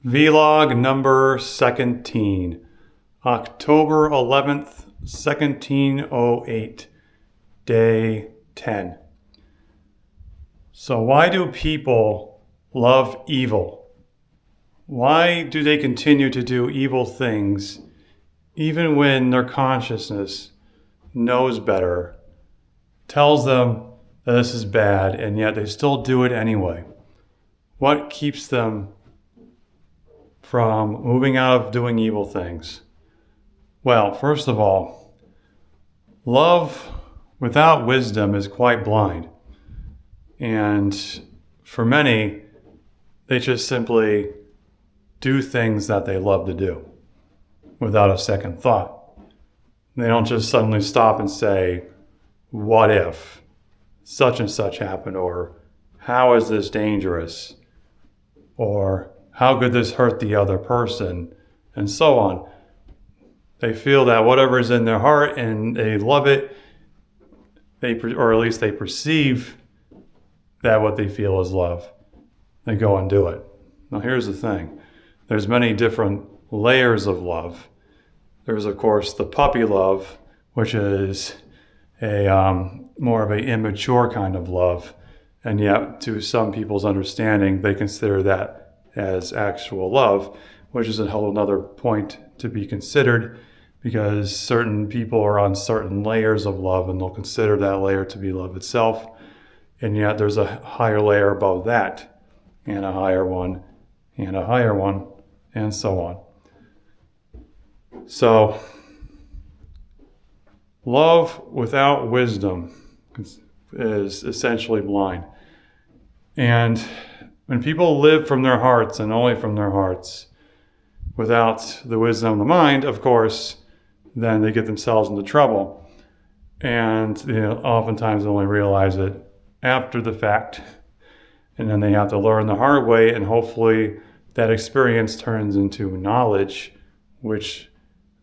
Vlog number 17, October 11th, 1708, day 10. So why do people love evil? Why do they continue to do evil things even when their consciousness knows better, tells them that this is bad, and yet they still do it anyway? What keeps them from moving out of doing evil things? Well, first of all, love without wisdom is quite blind. And for many, they just simply do things that they love to do without a second thought. They don't just suddenly stop and say, what if such and such happened? Or how is this dangerous? Or how could this hurt the other person? And so on. They feel that whatever is in their heart and they love it, or at least they perceive that what they feel is love. They go and do it. Now here's the thing. There's many different layers of love. There's of course the puppy love, which is a more of an immature kind of love. And yet to some people's understanding, they consider that as actual love, which is a whole other point to be considered, because certain people are on certain layers of love and they'll consider that layer to be love itself. And yet there's a higher layer above that, and a higher one, and a higher one, and so on. So, love without wisdom is essentially blind. And when people live from their hearts and only from their hearts, without the wisdom of the mind, of course, then they get themselves into trouble. And oftentimes they only realize it after the fact. And then they have to learn the hard way, and hopefully that experience turns into knowledge, which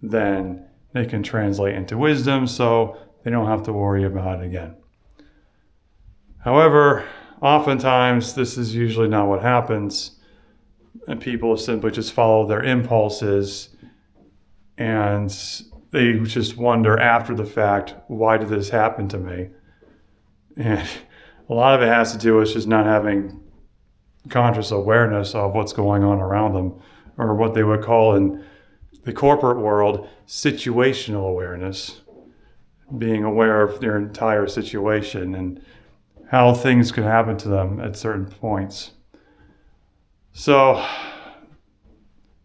then they can translate into wisdom, so they don't have to worry about it again. However, oftentimes this is usually not what happens, and people simply just follow their impulses, and they just wonder after the fact, why did this happen to me? And a lot of it has to do with just not having conscious awareness of what's going on around them, or what they would call in the corporate world situational awareness, being aware of their entire situation and how things could happen to them at certain points. So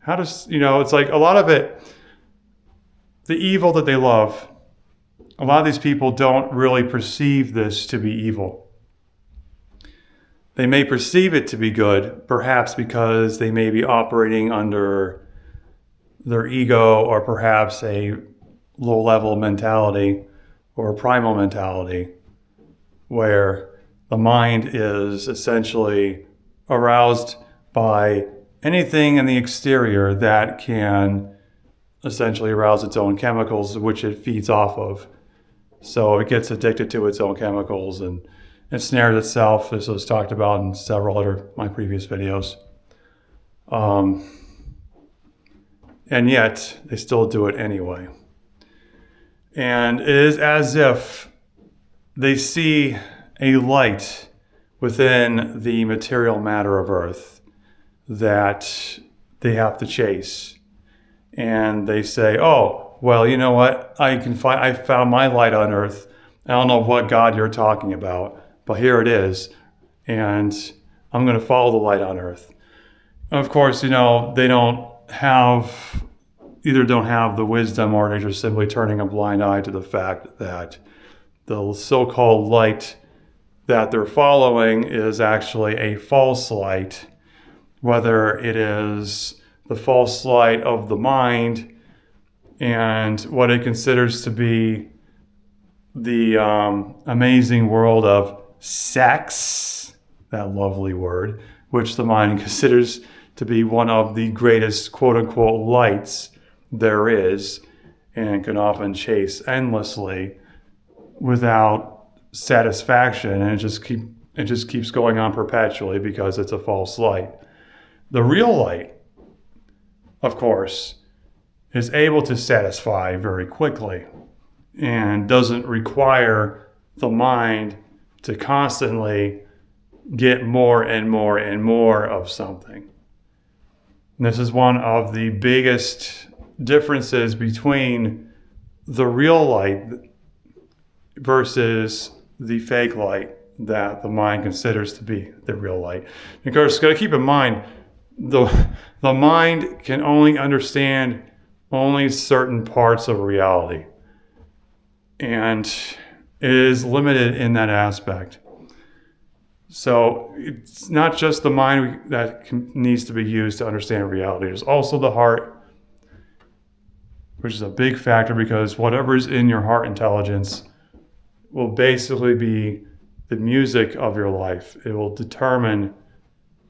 how does, it's like a lot of it, the evil that they love, a lot of these people don't really perceive this to be evil. They may perceive it to be good, perhaps because they may be operating under their ego, or perhaps a low-level mentality or a primal mentality, where the mind is essentially aroused by anything in the exterior that can essentially arouse its own chemicals, which it feeds off of. So it gets addicted to its own chemicals and ensnares itself. This was talked about in several other my previous videos. And yet they still do it anyway. And it is as if they see a light within the material matter of Earth that they have to chase. And they say, oh, well, you know what? I found my light on Earth. I don't know what God you're talking about, but here it is. And I'm going to follow the light on Earth. Of course, they don't have the wisdom, or they're just simply turning a blind eye to the fact that the so-called light that they're following is actually a false light, whether it is the false light of the mind and what it considers to be the amazing world of sex, that lovely word, which the mind considers to be one of the greatest quote-unquote lights there is, and can often chase endlessly without satisfaction, and it just keeps going on perpetually because it's a false light. The real light of course, is able to satisfy very quickly and doesn't require the mind to constantly get more and more and more of something. And this is one of the biggest differences between the real light versus the fake light that the mind considers to be the real light. Of course, got to keep in mind, the mind can only understand only certain parts of reality. And it is limited in that aspect. So it's not just the mind that needs to be used to understand reality. There's also the heart, which is a big factor, because whatever is in your heart intelligence will basically be the music of your life. It will determine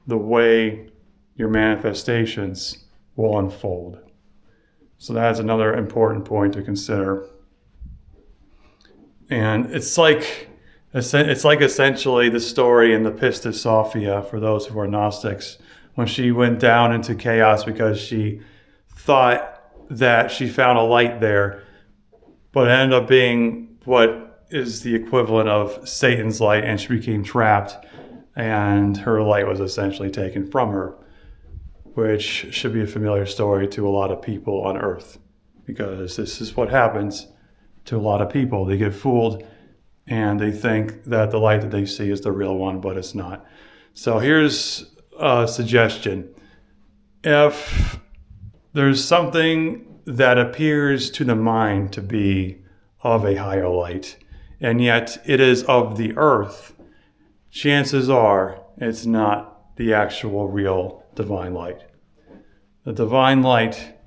the way your manifestations will unfold. So that's another important point to consider. And it's like essentially the story in the Pistis Sophia, for those who are Gnostics, when she went down into chaos because she thought that she found a light there, but it ended up being what is the equivalent of Satan's light, and she became trapped, and her light was essentially taken from her, which should be a familiar story to a lot of people on Earth, because this is what happens to a lot of people. They get fooled and they think that the light that they see is the real one, but it's not. So here's a suggestion. If there's something that appears to the mind to be of a higher light, and yet it is of the earth, chances are it's not the actual real divine light. The divine light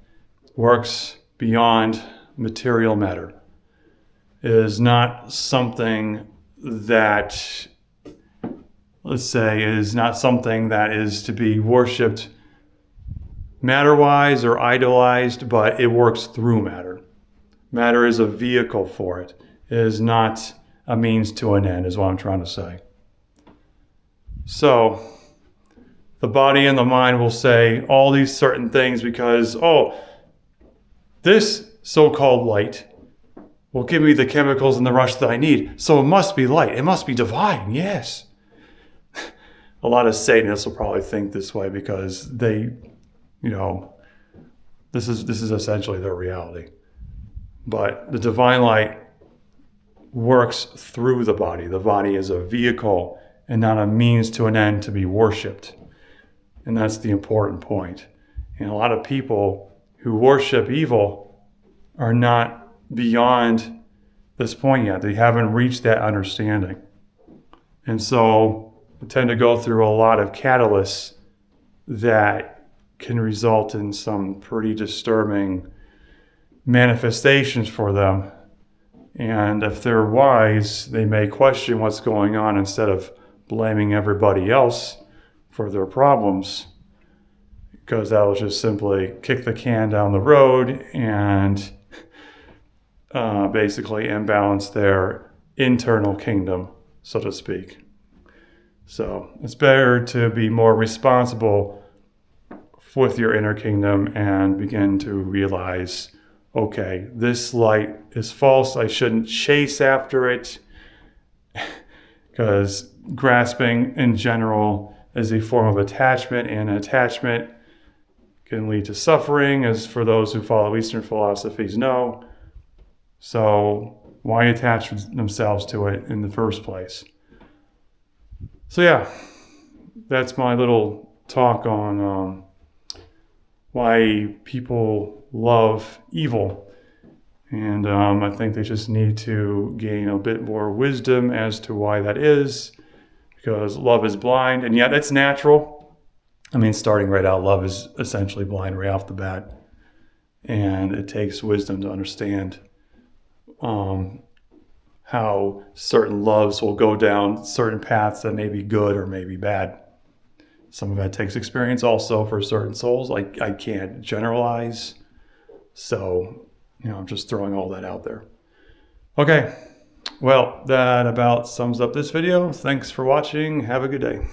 works beyond material matter. It is not something that, let's say, is not something that is to be worshipped matter-wise or idolized, but it works through matter. Matter is a vehicle for it. It is not a means to an end, is what I'm trying to say. So, the body and the mind will say all these certain things because, this so-called light will give me the chemicals and the rush that I need. So it must be light. It must be divine. Yes. A lot of Satanists will probably think this way because they, this is essentially their reality. But the divine light works through the body. The body is a vehicle and not a means to an end to be worshipped. And that's the important point. And a lot of people who worship evil are not beyond this point yet. They haven't reached that understanding. And so they tend to go through a lot of catalysts that can result in some pretty disturbing manifestations for them. And if they're wise, they may question what's going on instead of blaming everybody else for their problems, because that will just simply kick the can down the road and basically imbalance their internal kingdom, so to speak. So it's better to be more responsible with your inner kingdom and begin to realize, okay, this light is false. I shouldn't chase after it, because grasping in general is a form of attachment, and attachment can lead to suffering, as for those who follow Eastern philosophies know. So why attach themselves to it in the first place? So yeah, that's my little talk on why people love evil. And I think they just need to gain a bit more wisdom as to why that is, because love is blind, and yet it's natural. I mean, starting right out, love is essentially blind right off the bat. And it takes wisdom to understand how certain loves will go down certain paths that may be good or may be bad. Some of that takes experience also for certain souls. I can't generalize. So, I'm just throwing all that out there. Okay. Well, that about sums up this video. Thanks for watching. Have a good day.